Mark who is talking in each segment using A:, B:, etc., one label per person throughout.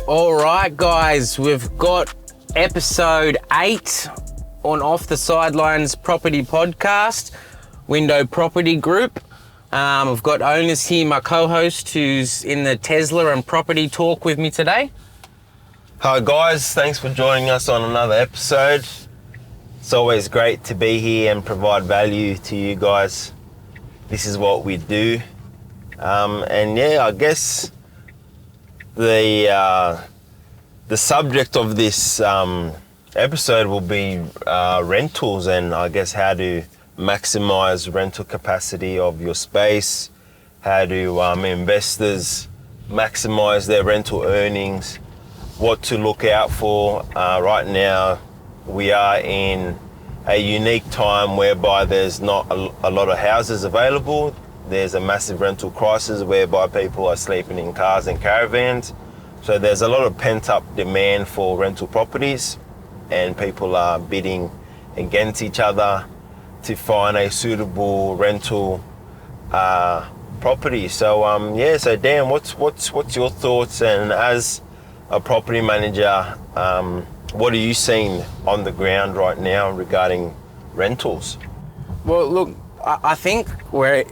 A: All right, guys, we've got episode 8 on Off the Sidelines Property Podcast, Window Property Group. We've got Onis here, my co-host, who's in the Tesla and property talk with me today.
B: Hi guys, thanks for joining us on another episode. It's always great to be here and provide value to you guys. This is what we do. I guess the subject of this episode will be rentals and I guess how to maximize rental capacity of your space, how do investors maximize their rental earnings, what to look out for. Right now we are in a unique time whereby there's not a lot of houses available. There's a massive rental crisis whereby people are sleeping in cars and caravans. So there's a lot of pent-up demand for rental properties and people are bidding against each other to find a suitable rental property. So Dan, what's your thoughts, and as a property manager, what are you seeing on the ground right now regarding rentals?
A: Well, look, I think we're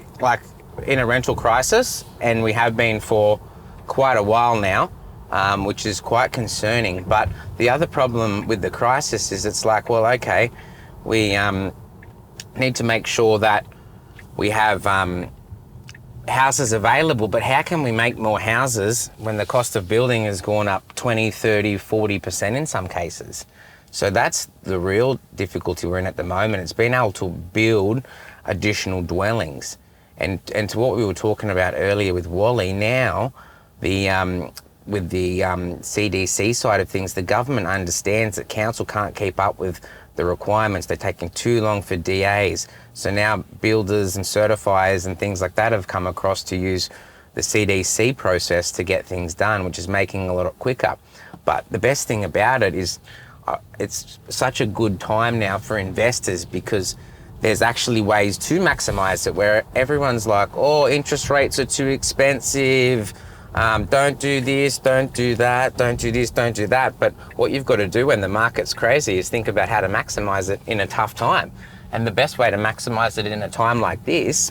A: in a rental crisis, and we have been for quite a while now, which is quite concerning. But the other problem with the crisis is it's we need to make sure that we have houses available, but how can we make more houses when the cost of building has gone up 20, 30, 40% in some cases? So that's the real difficulty we're in at the moment. It's being able to build additional dwellings. And to what we were talking about earlier with Wally, now with the CDC side of things, the government understands that council can't keep up with the requirements. They're taking too long for DAs. So now builders and certifiers and things like that have come across to use the CDC process to get things done, which is making it a lot quicker. But the best thing about it is it's such a good time now for investors, because there's actually ways to maximize it, where everyone's like, oh, interest rates are too expensive, don't do this, don't do that, don't do this, don't do that. But what you've got to do when the market's crazy is think about how to maximize it in a tough time. And the best way to maximize it in a time like this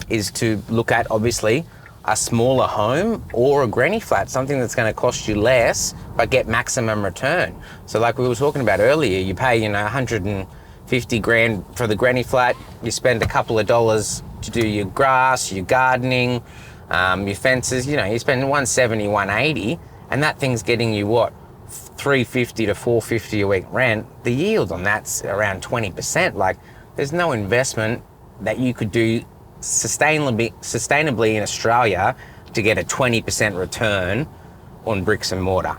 A: is to look at, obviously, a smaller home or a granny flat, something that's going to cost you less but get maximum return. So like we were talking about earlier, you pay 150 grand for the granny flat, you spend a couple of dollars to do your grass, your gardening, your fences, you spend 170, 180, and that thing's getting you what, $350 to $450 a week rent. The yield on that's around 20%. There's no investment that you could do sustainably in Australia to get a 20% return on bricks and mortar,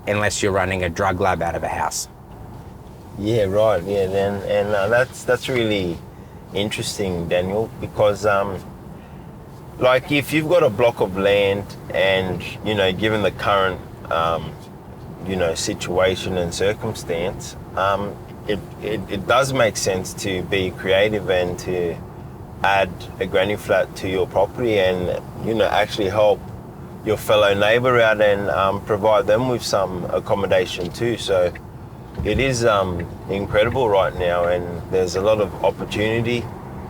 A: unless you're running a drug lab out of a house.
B: Yeah, right. Yeah, and that's really interesting, Daniel, because if you've got a block of land and given the current situation and circumstance, it does make sense to be creative and to add a granny flat to your property and actually help your fellow neighbour out and provide them with some accommodation too. So it is incredible right now, and there's a lot of opportunity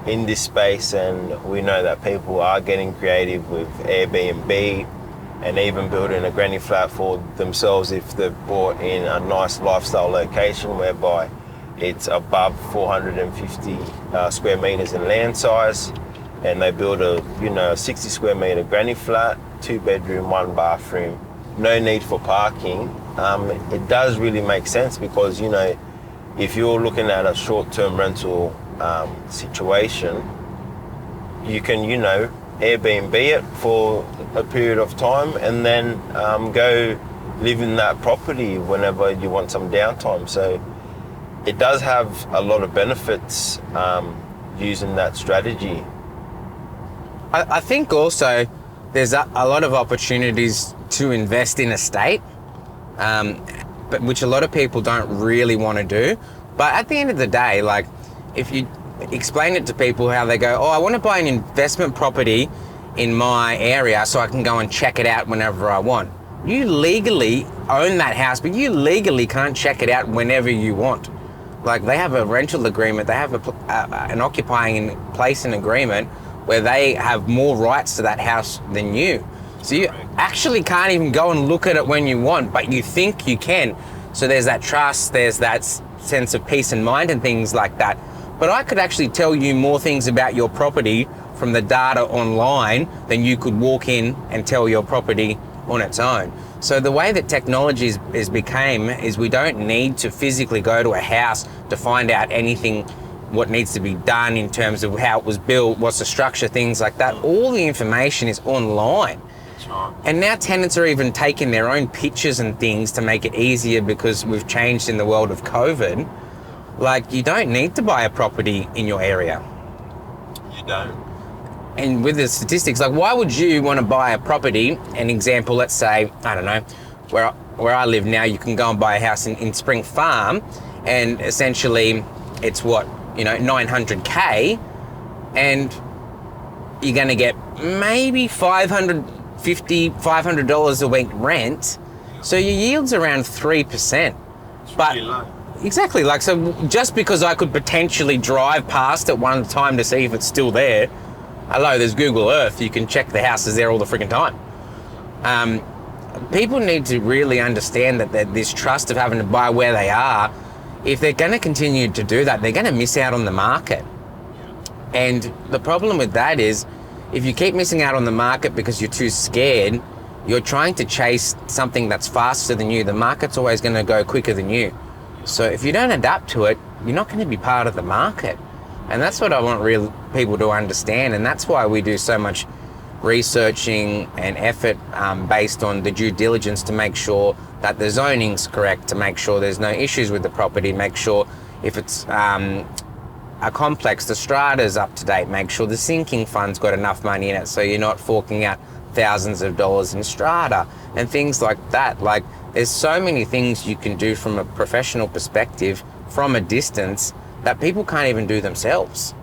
B: in this space, and we know that people are getting creative with Airbnb and even building a granny flat for themselves if they've bought in a nice lifestyle location whereby it's above 450 square meters in land size, and they build a 60 square meter granny flat, 2 bedroom, 1 bathroom, no need for parking. It does really make sense because if you're looking at a short-term rental situation, you can Airbnb it for a period of time and then go live in that property whenever you want some downtime. So it does have a lot of benefits using that strategy.
A: I think also there's a lot of opportunities to invest in estate, but which a lot of people don't really want to do. But at the end of the day, if you explain it to people how they go, oh, I want to buy an investment property in my area so I can go and check it out whenever I want. you legally own that house, but you legally can't check it out whenever you want. Like, they have a rental agreement, they have an occupying in place an agreement where they have more rights to that house than you. So you actually can't even go and look at it when you want, but you think you can. So there's that trust, there's that sense of peace and mind and things like that. But I could actually tell you more things about your property from the data online than you could walk in and tell your property on its own. So the way that technology is became is we don't need to physically go to a house to find out anything, what needs to be done in terms of how it was built, what's the structure, things like that. All the information is online. And now tenants are even taking their own pictures and things to make it easier because we've changed in the world of COVID. Like, you don't need to buy a property in your area.
B: You don't.
A: And with the statistics, like, why would you want to buy a property? An example, let's say, I don't know, where I live now, you can go and buy a house in Spring Farm, and essentially it's what, $900K, and you're going to get maybe $500 a week rent. So your yield's around 3%. But
B: really low.
A: Exactly, like, so just because I could potentially drive past it one time to see if it's still there, hello, there's Google Earth, you can check the house is there all the freaking time. People need to really understand that this trust of having to buy where they are, if they're going to continue to do that, they're going to miss out on the market. And the problem with that is, if you keep missing out on the market because you're too scared, you're trying to chase something that's faster than you. The market's always going to go quicker than you. So if you don't adapt to it, you're not going to be part of the market. And that's what I want real people to understand. And that's why we do so much researching and effort based on the due diligence to make sure that the zoning's correct, to make sure there's no issues with the property, make sure if it's a complex, the strata's up to date, make sure the sinking fund's got enough money in it so you're not forking out thousands of dollars in strata and things like that. Like, there's so many things you can do from a professional perspective from a distance that people can't even do themselves.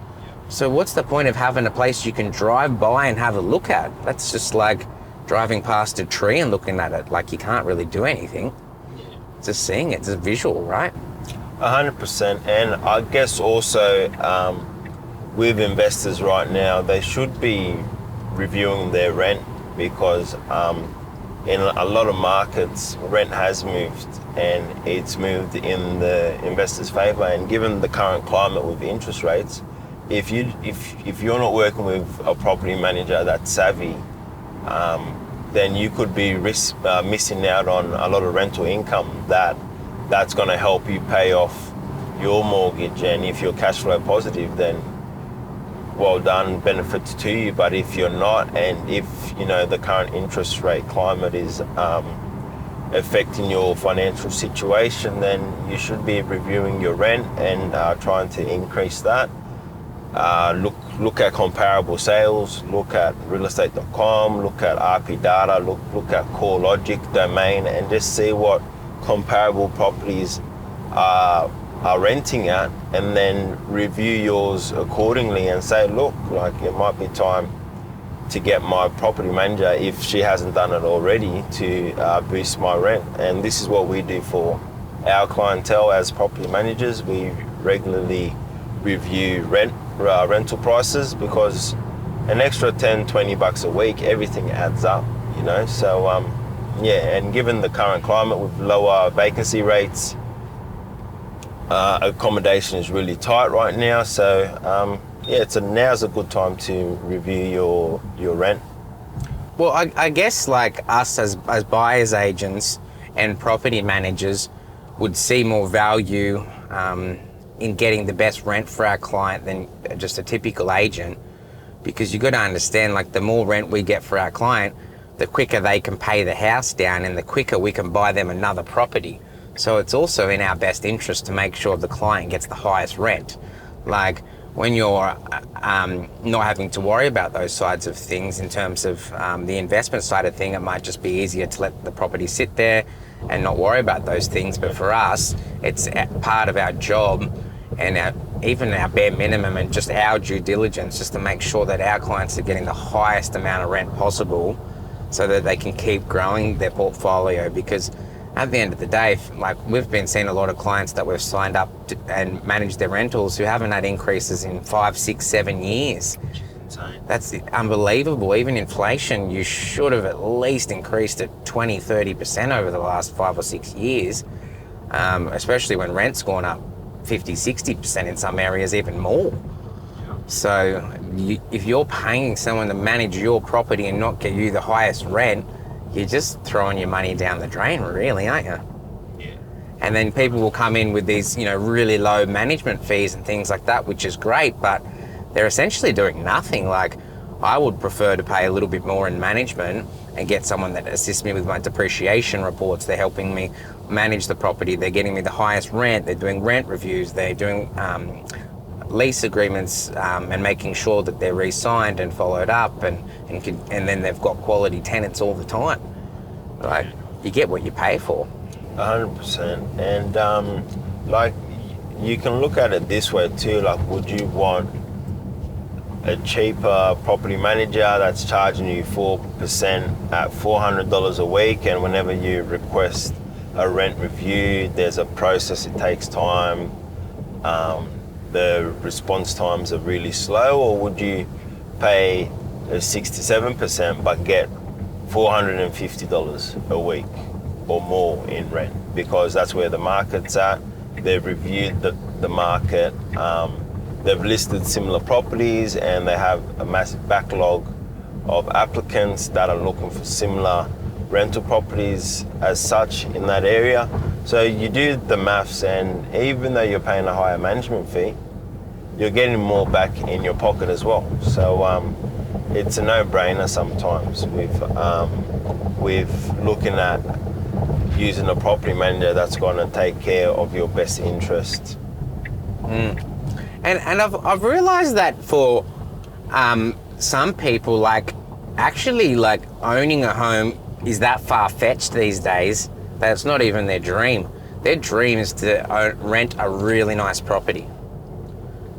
A: So what's the point of having a place you can drive by and have a look at? That's just like driving past a tree and looking at it. Like, you can't really do anything. Just seeing it, it's a visual, right?
B: 100%. And I guess also with investors right now, they should be reviewing their rent because in a lot of markets, rent has moved and it's moved in the investor's favor. And given the current climate with interest rates, if you're not working with a property manager that's savvy, then you could be missing out on a lot of rental income that's going to help you pay off your mortgage. And if you're cash flow positive, then well done, benefits to you. But if you're not, and if the current interest rate climate is affecting your financial situation, then you should be reviewing your rent and trying to increase that. Look at comparable sales, look at realestate.com, look at RP data, look at CoreLogic, Domain, and just see what comparable properties are renting at, and then review yours accordingly and say, look, like, it might be time to get my property manager, if she hasn't done it already, to boost my rent. And this is what we do for our clientele as property managers. We regularly review rental prices, because an extra $10-20 a week, everything adds up, so and given the current climate with lower vacancy rates, accommodation is really tight right now, so now's a good time to review your rent.
A: Well, I guess, like, us as buyers agents and property managers would see more value in getting the best rent for our client than just a typical agent, because you got to understand, like, the more rent we get for our client, the quicker they can pay the house down and the quicker we can buy them another property. So it's also in our best interest to make sure the client gets the highest rent. Like, when you're not having to worry about those sides of things in terms of the investment side of thing, it might just be easier to let the property sit there and not worry about those things. But for us, it's part of our job and even our bare minimum and just our due diligence, just to make sure that our clients are getting the highest amount of rent possible, so that they can keep growing their portfolio. Because at the end of the day, like we've been seeing a lot of clients that we've signed up to and managed their rentals who haven't had increases in 5, 6, 7 years.
B: Insane.
A: That's unbelievable. Even inflation, you should have at least increased it 20, 30% over the last 5 or 6 years, especially when rent's gone up 50, 60% in some areas, even more. So if you're paying someone to manage your property and not get you the highest rent, you're just throwing your money down the drain, really, aren't you?
B: Yeah.
A: And then people will come in with these, really low management fees and things like that, which is great, but they're essentially doing nothing. Like, I would prefer to pay a little bit more in management and get someone that assists me with my depreciation reports. They're helping me manage the property. They're getting me the highest rent. They're doing rent reviews. They're doing lease agreements and making sure that they're re-signed and followed up, and then they've got quality tenants all the time. Like, you get what you pay for.
B: 100%. And like, you can look at it this way too. Like, would you want a cheaper property manager that's charging you 4% at $400 a week, and whenever you request a rent review, there's a process, it takes time, the response times are really slow? Or would you pay 6 to 7% but get $450 a week or more in rent? Because that's where the market's at. They've reviewed the market, they've listed similar properties, and they have a massive backlog of applicants that are looking for similar rental properties as such in that area. So you do the maths, and even though you're paying a higher management fee, you're getting more back in your pocket as well. So it's a no-brainer sometimes with looking at using a property manager that's going to take care of your best interests.
A: And I've realised that for some people, like, actually, like, owning a home is that far-fetched these days that it's not even their dream. Their dream is to rent a really nice property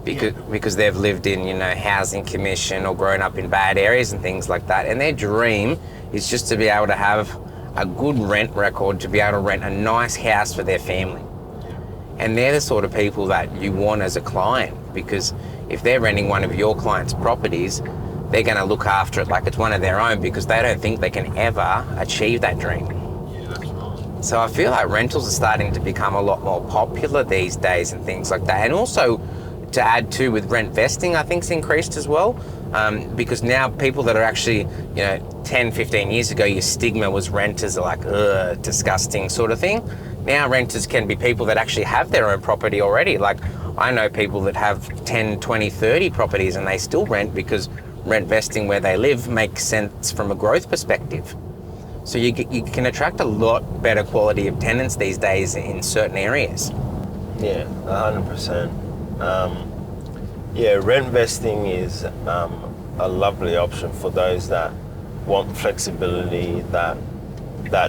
A: because they've lived in, housing commission or grown up in bad areas and things like that. And their dream is just to be able to have a good rent record, to be able to rent a nice house for their family. And they're the sort of people that you want as a client, because if they're renting one of your clients' properties, they're going to look after it like it's one of their own, because they don't think they can ever achieve that dream.
B: Yeah, that's right.
A: So I feel like rentals are starting to become a lot more popular these days and things like that. And also, to add to, with rent vesting, I think it's increased as well, because now people that are actually, 10, 15 years ago, your stigma was renters are like, ugh, disgusting sort of thing. Now renters can be people that actually have their own property already. Like, I know people that have 10, 20, 30 properties and they still rent, because rent vesting where they live makes sense from a growth perspective. So you can attract a lot better quality of tenants these days in certain areas.
B: Yeah, 100%. Rent vesting is a lovely option for those that want flexibility, that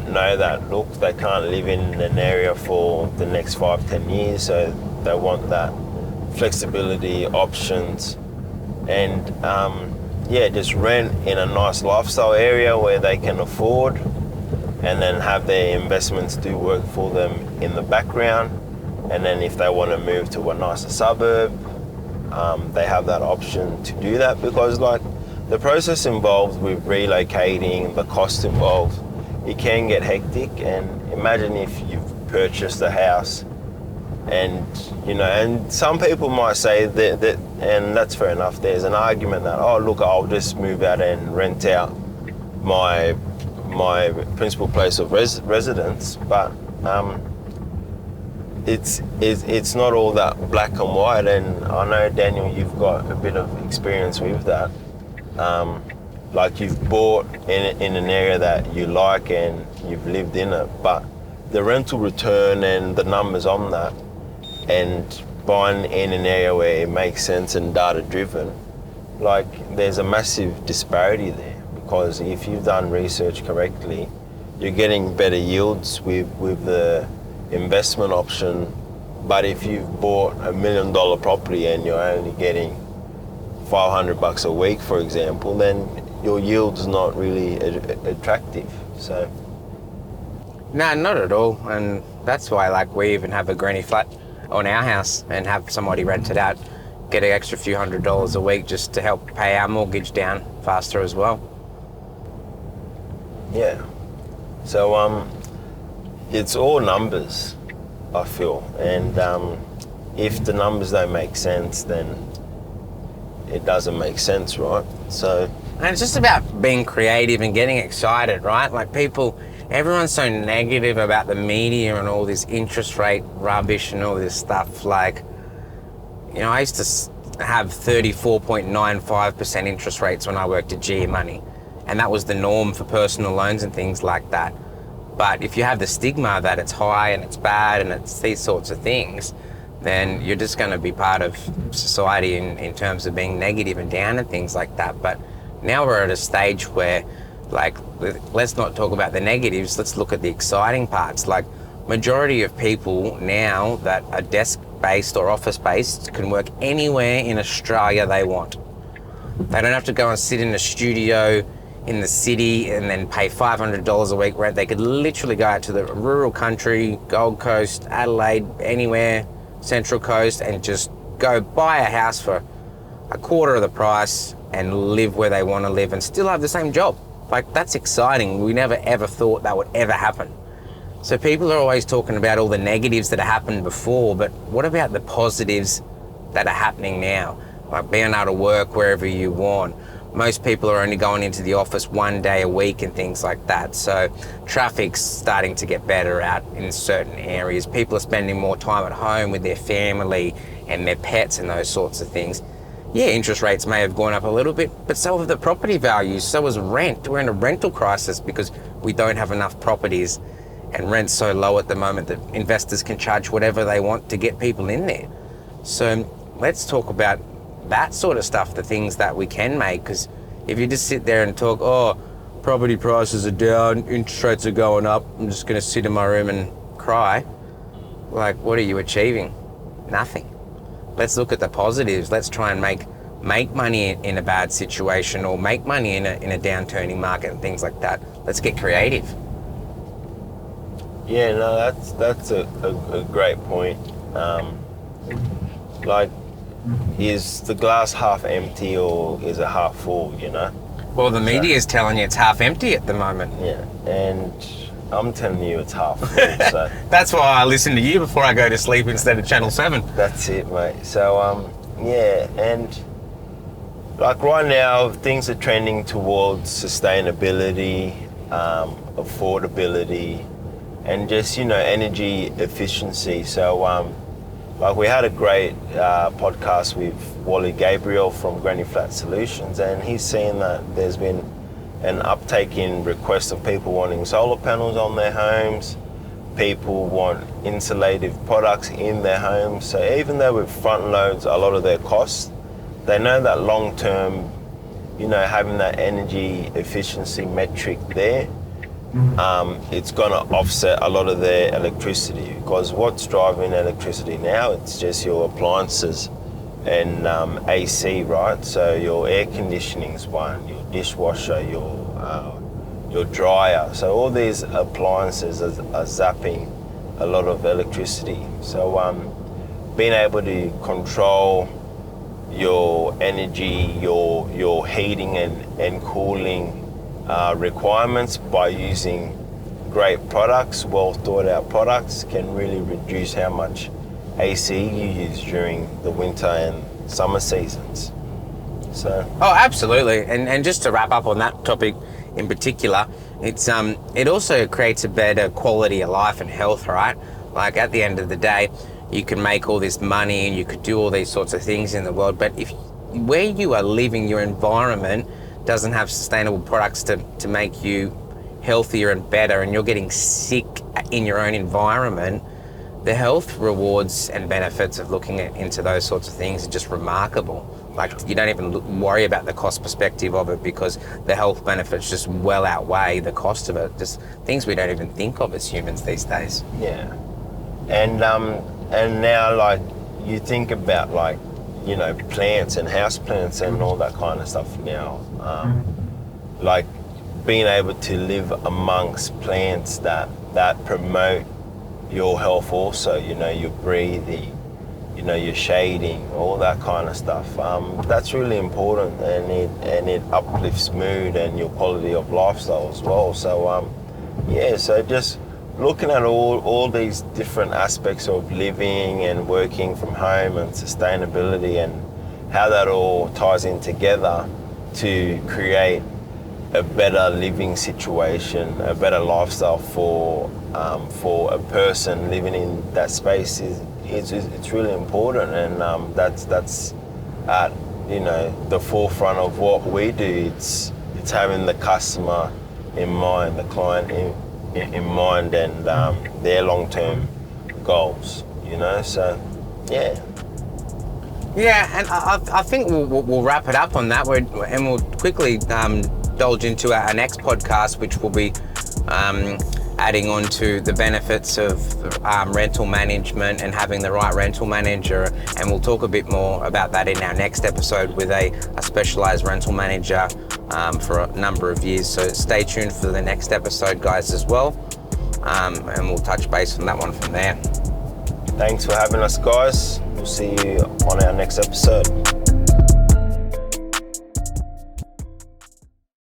B: know that, look, they can't live in an area for the next 5-10 years, so they want that flexibility, options, and just rent in a nice lifestyle area where they can afford, and then have their investments do work for them in the background. And then if they want to move to a nicer suburb, they have that option to do that, because like the process involved with relocating, the cost involved, it can get hectic. And imagine if you've purchased a house and some people might say that, and that's fair enough, there's an argument that, oh look, I'll just move out and rent out my principal place of residence, but it's not all that black and white. And I know, Daniel, you've got a bit of experience with that. Like, you've bought in an area that you like and you've lived in it, but the rental return and the numbers on that, and buying in an area where it makes sense and data driven, like, there's a massive disparity there. Because if you've done research correctly, you're getting better yields with the investment option. But if you've bought $1 million property and you're only getting $500 a week, for example, then your yield's not really attractive. So
A: No, not at all. And that's why, like, we even have a granny flat on our house and have somebody rent it out, get an extra few $100s a week just to help pay our mortgage down faster as well.
B: yeah, so it's all numbers, I feel, and if the numbers don't make sense, then it doesn't make sense, right? So,
A: And it's just about being creative and getting excited, right? Like, everyone's so negative about the media and all this interest rate rubbish and all this stuff. Like, you know, I used to have 34.95% interest rates when I worked at G Money, and that was the norm for personal loans and things like that. But if you have the stigma that it's high and it's bad and it's these sorts of things, then you're just going to be part of society in terms of being negative and down and things like that. But now we're at a stage where, like, let's not talk about the negatives, let's look at the exciting parts. Like, majority of people now that are desk-based or office-based can work anywhere in Australia they want. They don't have to go and sit in a studio in the city and then pay $500 a week rent. They could literally go out to the rural country, Gold Coast, Adelaide, anywhere, Central Coast, and just go buy a house for a quarter of the price and live where they want to live and still have the same job. Like, that's exciting. We never ever thought that would ever happen. So people are always talking about all the negatives that have happened before, but what about the positives that are happening now? Like being able to work wherever you want. Most people are only going into the office one day a week and things like that. So traffic's starting to get better out in certain areas. People are spending more time at home with their family and their pets and those sorts of things. Yeah, interest rates may have gone up a little bit, but so have the property values, so has rent. We're in a rental crisis because we don't have enough properties, and rent's so low at the moment that investors can charge whatever they want to get people in there. So let's talk about that sort of stuff, the things that we can make, because if you just sit there and talk, oh, property prices are down, interest rates are going up, I'm just going to sit in my room and cry, like, what are you achieving? Nothing. Let's look at the positives. Let's try and make money in a bad situation, or make money in a downturning market and things like that. Let's get creative.
B: yeah, no, that's a great point. Like, is the glass half empty or is it half full, you know?
A: Well, the media is telling you it's half empty at the moment.
B: Yeah, and I'm telling you it's half full, so
A: That's why I listen to you before I go to sleep instead of Channel 7.
B: that's it, mate. So, yeah, and like right now, things are trending towards sustainability, affordability, and just, you know, energy efficiency. So, like, we had a great podcast with Wally Gabriel from Granny Flat Solutions, and he's saying that there's been an uptake in requests of people wanting solar panels on their homes. People want insulative products in their homes. So even though it front loads a lot of their costs, they know that long term, you know, having that energy efficiency metric there, it's going to offset a lot of their electricity, because what's driving electricity now, it's just your appliances and AC, right? So your air conditioning's one, your dishwasher, your dryer. So all these appliances are zapping a lot of electricity. So being able to control your energy, your heating and cooling requirements by using great products, well thought out products, can really reduce how much AC you use during the winter and summer seasons. So
A: Oh, absolutely. And just to wrap up on that topic in particular, it's it also creates a better quality of life and health, right? Like, at the end of the day, you can make all this money and you could do all these sorts of things in the world, but if where you are living, your environment doesn't have sustainable products to make you healthier and better, and you're getting sick in your own environment, the health rewards and benefits of looking into those sorts of things are just remarkable. Like, you don't even worry about the cost perspective of it, because the health benefits just well outweigh the cost of it. Just things we don't even think of as humans these days.
B: yeah, and now, like, you think about, like, you know, plants and house plants and all that kind of stuff now. like being able to live amongst plants that promote your health also, your breathing, your shading, all that kind of stuff. That's really important, and it uplifts mood and your quality of lifestyle as well. So so just looking at all these different aspects of living and working from home and sustainability and how that all ties in together to create a better living situation, a better lifestyle for a person living in that space it's really important, and that's at the forefront of what we do. It's having the customer in mind, the client in mind, and their long-term goals. So yeah.
A: Yeah, and I think we'll wrap it up on that, and we'll quickly indulge into our next podcast, which will be adding on to the benefits of rental management and having the right rental manager, and we'll talk a bit more about that in our next episode with a specialized rental manager for a number of years. So stay tuned for the next episode, guys, as well, and we'll touch base on that one from there.
B: Thanks for having us, guys. We'll see you on our next episode.